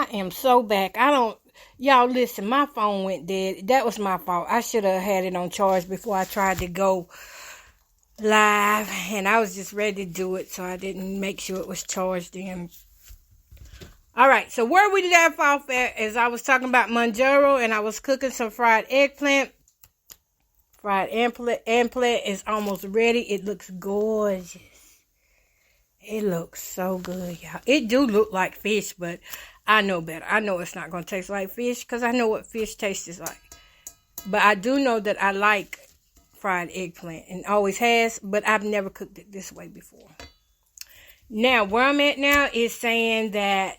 I am so back. Y'all listen, my phone went dead. That was my fault. I should have had it on charge before I tried to go live. And I was just ready to do it, so I didn't make sure it was charged in. Alright, so where we left off at is I was talking about Mounjaro, and I was cooking some fried eggplant. Fried eggplant is almost ready. It looks gorgeous. It looks so good, y'all. It do look like fish, but I know better. I know it's not going to taste like fish because I know what fish tastes like. But I do know that I like fried eggplant and always has, but I've never cooked it this way before. Now, where I'm at now is saying that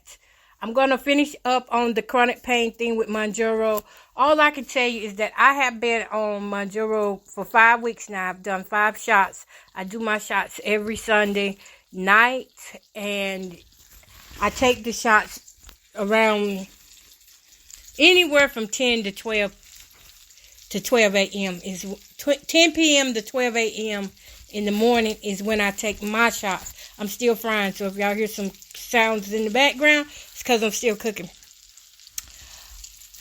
I'm going to finish up on the chronic pain thing with Mounjaro. All I can tell you is that I have been on Mounjaro for 5 weeks now. I've done 5 shots. I do my shots every Sunday night, and I take the shots around anywhere from 10 to 12 a.m. is 10 p.m. to 12 a.m. in the morning is when I take my shots. I'm still frying, so if y'all hear some sounds in the background, it's because I'm still cooking.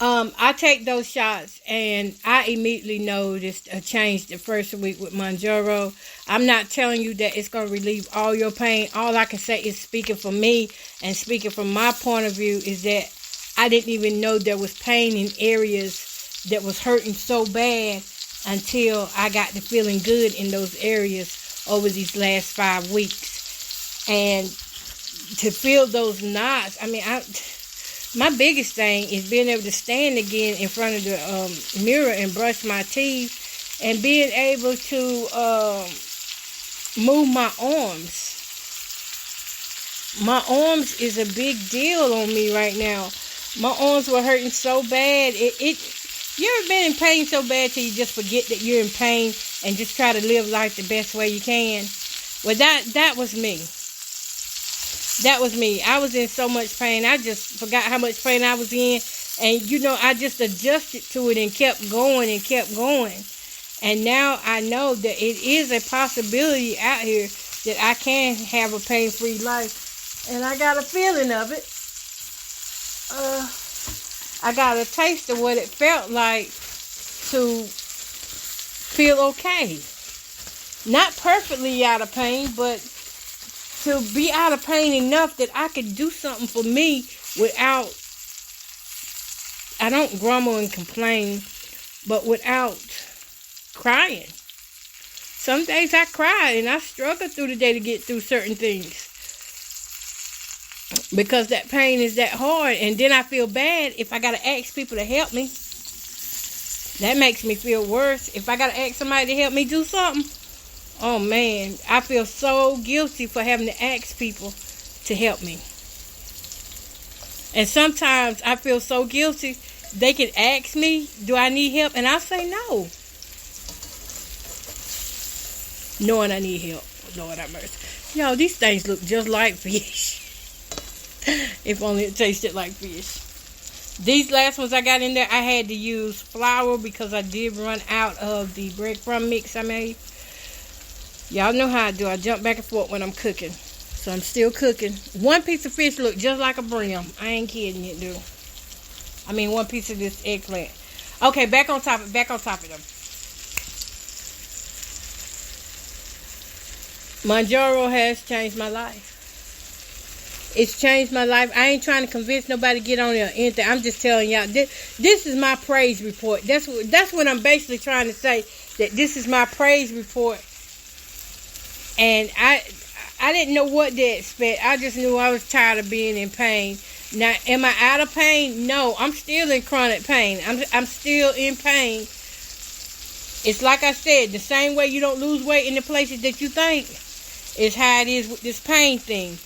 I take those shots, and I immediately noticed a change the first week with Mounjaro. I'm not telling you that it's going to relieve all your pain. All I can say is, speaking for me and speaking from my point of view, is that I didn't even know there was pain in areas that was hurting so bad until I got to feeling good in those areas over these last 5 weeks. And to feel those knots, I mean, my biggest thing is being able to stand again in front of the mirror and brush my teeth, and being able to move my arms. My arms is a big deal on me right now. My arms were hurting so bad. You ever been in pain so bad till you just forget that you're in pain and just try to live life the best way you can? Well, that was me. That was me. I was in so much pain. I just forgot how much pain I was in. And, I just adjusted to it and kept going and kept going. And now I know that it is a possibility out here that I can have a pain-free life. And I got a feeling of it. I got a taste of what it felt like to feel okay. Not perfectly out of pain, but to be out of pain enough that I could do something for me without, I don't grumble and complain, but without crying. Some days I cry and I struggle through the day to get through certain things because that pain is that hard. And then I feel bad if I got to ask people to help me. That makes me feel worse. If I got to ask somebody to help me do something, oh man, I feel so guilty for having to ask people to help me. And sometimes I feel so guilty, they can ask me, do I need help? And I'll say no. Knowing I need help. Lord have mercy. Y'all, these things look just like fish. If only it tasted like fish. These last ones I got in there, I had to use flour because I did run out of the breadcrumb mix I made. Y'all know how I do. I jump back and forth when I'm cooking. So I'm still cooking. One piece of fish look just like a brim. I ain't kidding you, dude. I mean, one piece of this eggplant. Okay, back on topic though. Mounjaro has changed my life. It's changed my life. I ain't trying to convince nobody to get on there or anything. I'm just telling y'all, this is my praise report. That's what I'm basically trying to say. That this is my praise report. And I didn't know what to expect. I just knew I was tired of being in pain. Now, am I out of pain? No, I'm still in chronic pain. I'm still in pain. It's like I said, the same way you don't lose weight in the places that you think is how it is with this pain thing.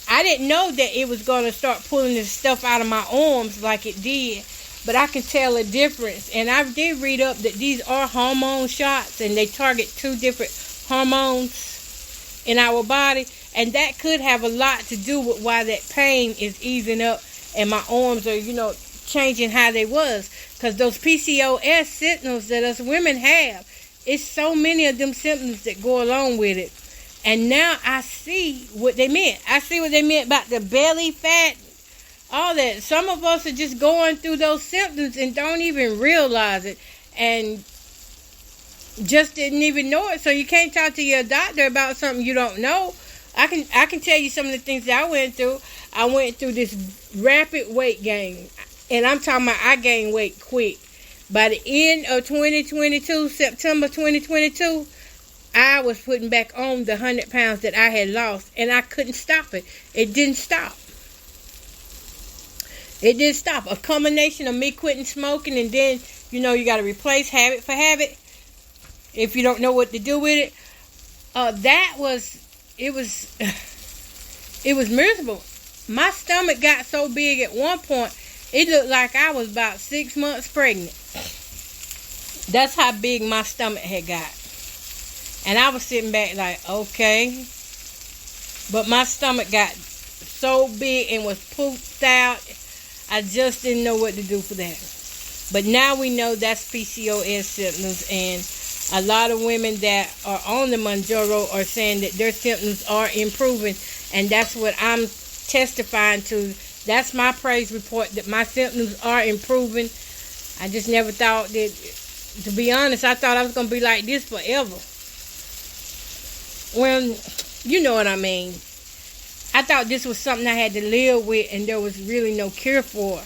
I didn't know that it was going to start pulling this stuff out of my arms like it did, but I can tell a difference. And I did read up that these are hormone shots, and they target 2 different hormones in our body, and that could have a lot to do with why that pain is easing up and my arms are, changing how they was. Because those PCOS symptoms that us women have, it's so many of them symptoms that go along with it. And now I see what they meant. I see what they meant about the belly fat all that. Some of us are just going through those symptoms and don't even realize it, and just didn't even know it. So you can't talk to your doctor about something you don't know. I can tell you some of the things that I went through. I went through this rapid weight gain, and I'm talking about I gained weight quick. By the end of 2022, September 2022, I was putting back on the 100 pounds that I had lost, and I couldn't stop it. It didn't stop. It didn't stop. A combination of me quitting smoking, and then, you got to replace habit for habit if you don't know what to do with it. It was miserable. My stomach got so big at one point, it looked like I was about 6 months pregnant. That's how big my stomach had got. And I was sitting back like, okay. But my stomach got so big and was pooped out, I just didn't know what to do for that. But now we know that's PCOS symptoms, and a lot of women that are on the Mounjaro are saying that their symptoms are improving, and that's what I'm testifying to. That's my praise report, that my symptoms are improving. I just never thought that, to be honest, I thought I was going to be like this forever. Well, you know what I mean. I thought this was something I had to live with, and there was really no cure for.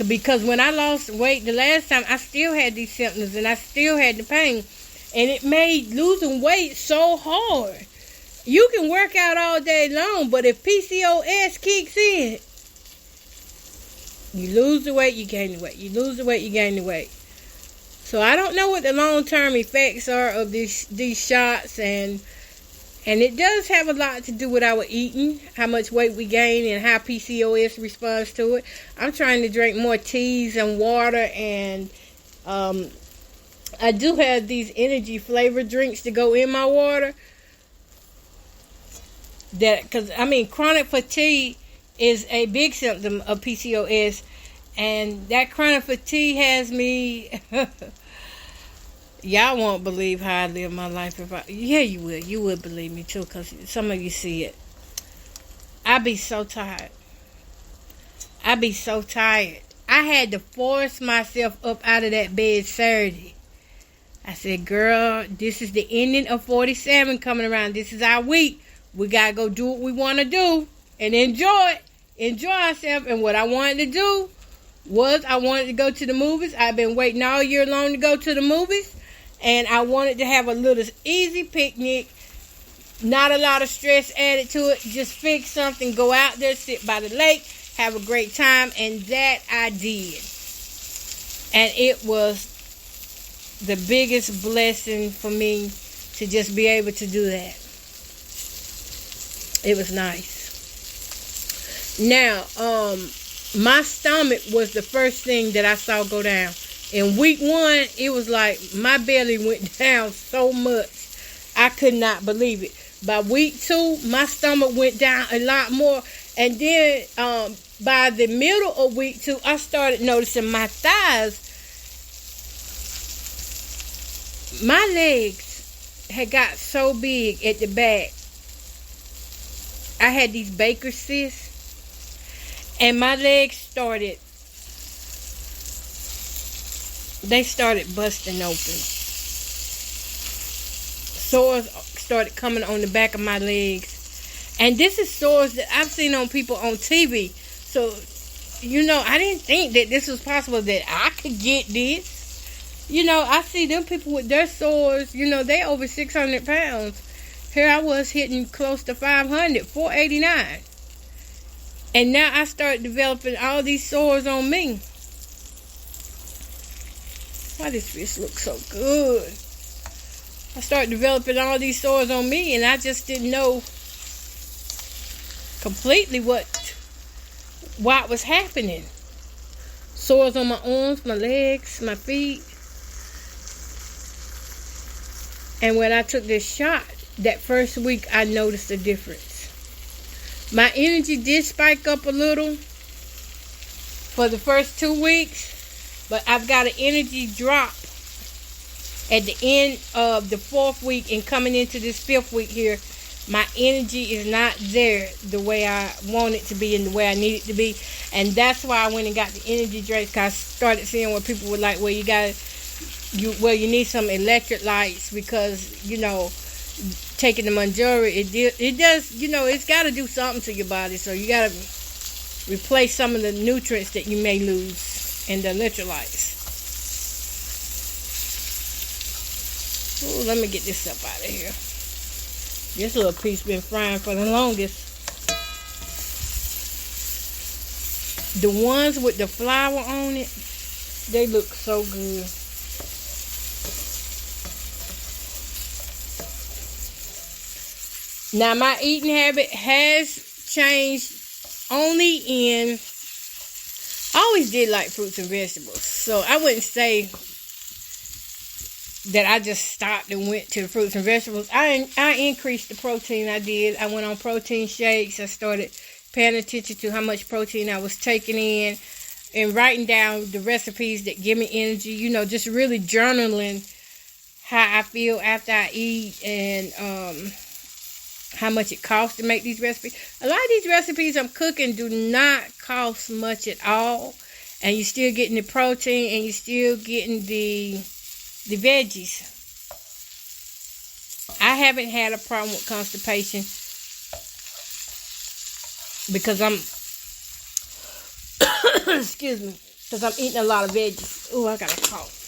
Because when I lost weight the last time, I still had these symptoms, and I still had the pain. And it made losing weight so hard. You can work out all day long, but if PCOS kicks in, you lose the weight, you gain the weight. You lose the weight, you gain the weight. So I don't know what the long-term effects are of these shots, and it does have a lot to do with our eating, how much weight we gain, and how PCOS responds to it. I'm trying to drink more teas and water, and I do have these energy flavored drinks to go in my water. Because chronic fatigue is a big symptom of PCOS, and that chronic fatigue has me. Y'all won't believe how I live my life. You would believe me too, because some of you see it. I be so tired. I had to force myself up out of that bed Saturday. I said, girl, this is the ending of 47 coming around. This is our week. We got to go do what we want to do and enjoy it. Enjoy ourselves. And what I wanted to do was I wanted to go to the movies. I've been waiting all year long to go to the movies. And I wanted to have a little easy picnic. Not a lot of stress added to it. Just fix something. Go out there, sit by the lake, have a great time. And that I did. And it was the biggest blessing for me to just be able to do that. It was nice. Now, my stomach was the first thing that I saw go down. In week 1, it was like my belly went down so much. I could not believe it. By week 2, my stomach went down a lot more. And then by the middle of week 2, I started noticing my thighs. My legs had got so big at the back. I had these Baker cysts, and my legs started busting open. Sores started coming on the back of my legs, and this is sores that I've seen on people on TV. So, I didn't think that this was possible, that I could get this. I see them people with their sores, they over 600 pounds. Here I was hitting close to 500, 489. And now I started developing all these sores on me. Why this fish looks so good? I started developing all these sores on me, and I just didn't know completely why it was happening. Sores on my arms, my legs, my feet. And when I took this shot, that first week, I noticed a difference. My energy did spike up a little for the first 2 weeks, but I've got an energy drop at the end of the 4th week, and coming into this 5th week here, my energy is not there the way I want it to be and the way I need it to be. And that's why I went and got the energy drinks, because I started seeing where people were like, well, you need some electric lights, because, you know, taking the Mounjaro, it does, you know, it's got to do something to your body. So you got to replace some of the nutrients that you may lose in the electrolytes. Ooh, let me get this up out of here. This little piece been frying for the longest. The ones with the flour on it, they look so good. Now, my eating habit has changed only in... I always did like fruits and vegetables. So, I wouldn't say that I just stopped and went to the fruits and vegetables. I increased the protein I did. I went on protein shakes. I started paying attention to how much protein I was taking in and writing down the recipes that give me energy. You know, just really journaling how I feel after I eat and how much it costs to make these recipes. A lot of these recipes I'm cooking do not cost much at all. And you're still getting the protein and you're still getting the veggies. I haven't had a problem with constipation because I'm excuse me, because I'm eating a lot of veggies. Oh, I got a cough.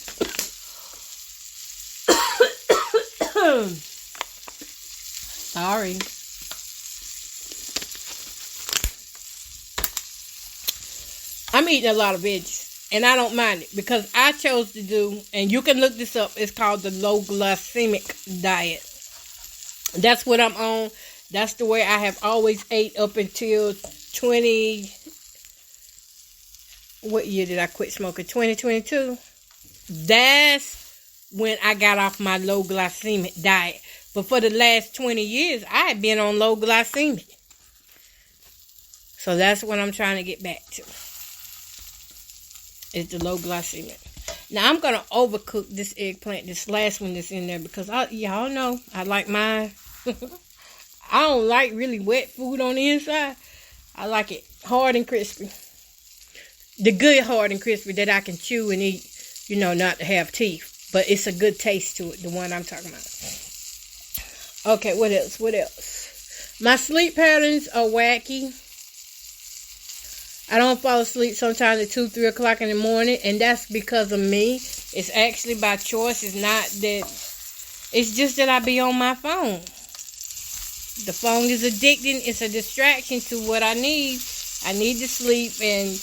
Sorry. I'm eating a lot of veggies. And I don't mind it because I chose to do, and you can look this up, it's called the low glycemic diet. That's what I'm on. That's the way I have always ate up until 20... What year did I quit smoking? 2022. That's when I got off my low glycemic diet. But for the last 20 years, I had been on low glycemic. So that's what I'm trying to get back to. Is the low glycemic. Now I'm gonna overcook this eggplant, this last one that's in there, because y'all know I like mine. I don't like really wet food on the inside. I like it hard and crispy. The good hard and crispy that I can chew and eat, you know, not to have teeth. But it's a good taste to it, the one I'm talking about. Okay, what else? What else? My sleep patterns are wacky. I don't fall asleep sometimes at 2, 3 o'clock in the morning, and that's because of me. It's actually by choice. It's not that. It's just that I be on my phone. The phone is addicting. It's a distraction to what I need. I need to sleep, and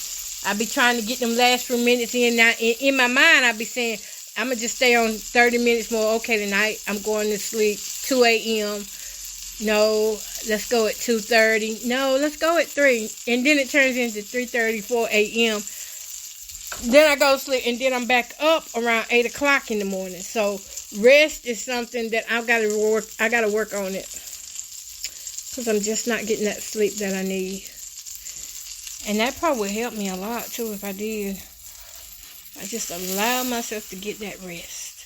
I be trying to get them last few minutes in. Now, in my mind, I be saying, I'm going to just stay on 30 minutes more. Okay, tonight, I'm going to sleep 2 a.m., no, let's go at 2:30. No, let's go at 3. And then it turns into 3:30, 4 a.m. Then I go to sleep, and then I'm back up around 8 o'clock in the morning. So rest is something that I got to work on it, because I'm just not getting that sleep that I need. And that probably would help me a lot too if I did. I just allow myself to get that rest.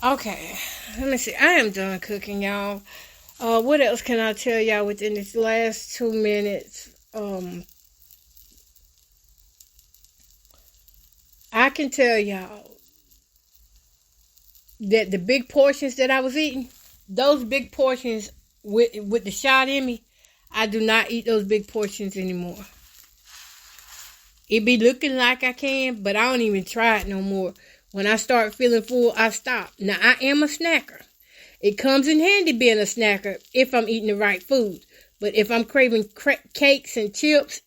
Okay, let me see. I am done cooking, y'all. What else can I tell y'all within these last 2 minutes? I can tell y'all that the big portions that I was eating, those big portions with the shot in me, I do not eat those big portions anymore. It be looking like I can, but I don't even try it no more. When I start feeling full, I stop. Now, I am a snacker. It comes in handy being a snacker if I'm eating the right food. But if I'm craving cakes and chips,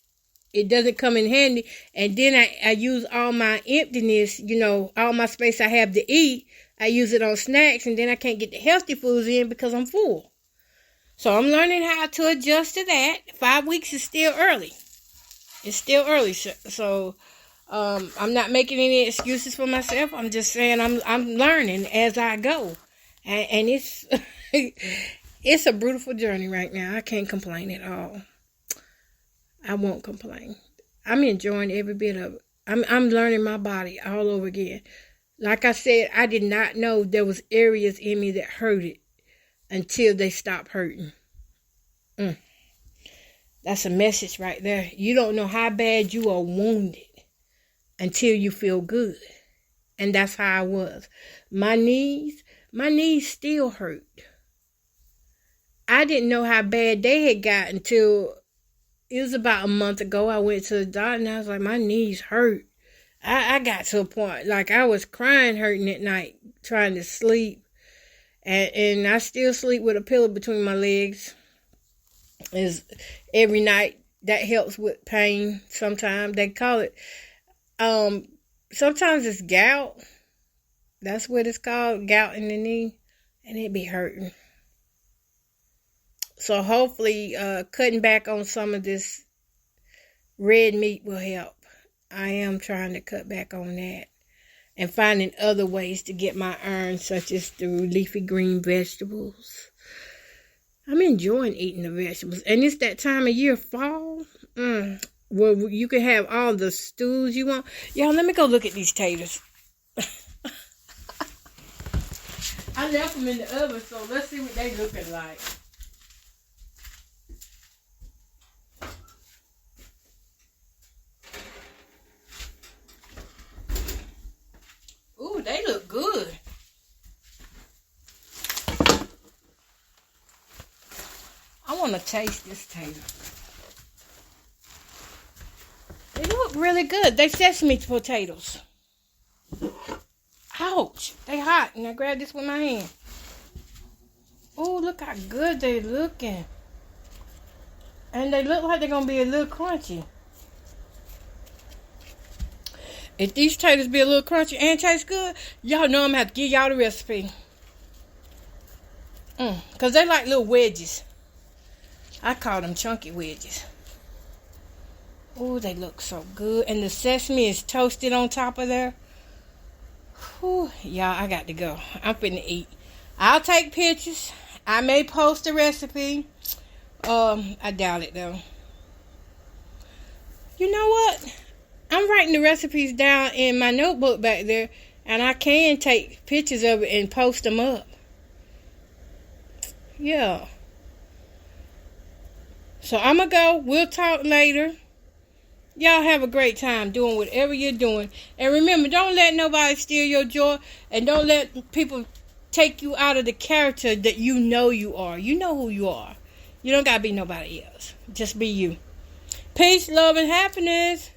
it doesn't come in handy. And then I use all my emptiness, you know, all my space I have to eat, I use it on snacks, and then I can't get the healthy foods in because I'm full. So I'm learning how to adjust to that. 5 weeks is still early. It's still early. So I'm not making any excuses for myself. I'm just saying I'm learning as I go. And it's it's a beautiful journey right now. I can't complain at all. I won't complain. I'm enjoying every bit of it. I'm learning my body all over again. Like I said, I did not know there was areas in me that hurted until they stop hurting. That's a message right there. You don't know how bad you are wounded until you feel good. And that's how I was. My knees still hurt. I didn't know how bad they had gotten until it was about a month ago. I went to the doctor and I was like, my knees hurt. I got to a point, like I was crying, hurting at night, trying to sleep. And I still sleep with a pillow between my legs. Is every night. That helps with pain. Sometimes they call it, sometimes it's gout. That's what it's called, gout in the knee. And it be hurting. So hopefully cutting back on some of this red meat will help. I am trying to cut back on that. And finding other ways to get my iron, such as through leafy green vegetables. I'm enjoying eating the vegetables. And it's that time of year, fall. Where you can have all the stews you want. Y'all, let me go look at these taters. I left them in the oven, so let's see what they looking like. Ooh, they look good. I want to taste this tater. They look really good. They sesame potatoes. Ouch. They hot. And I grabbed this with my hand. Oh, look how good they looking. And they look like they're going to be a little crunchy. If these taters be a little crunchy and taste good, y'all know I'm going to have to give y'all the recipe. Because they like little wedges. I call them chunky wedges. Oh, they look so good. And the sesame is toasted on top of there. Whew, y'all, I got to go. I'm finna eat. I'll take pictures. I may post a recipe. I doubt it, though. You know what? I'm writing the recipes down in my notebook back there, and I can take pictures of it and post them up. Yeah. So I'm going to go. We'll talk later. Y'all have a great time doing whatever you're doing. And remember, don't let nobody steal your joy, and don't let people take you out of the character that you know you are. You know who you are. You don't got to be nobody else. Just be you. Peace, love, and happiness.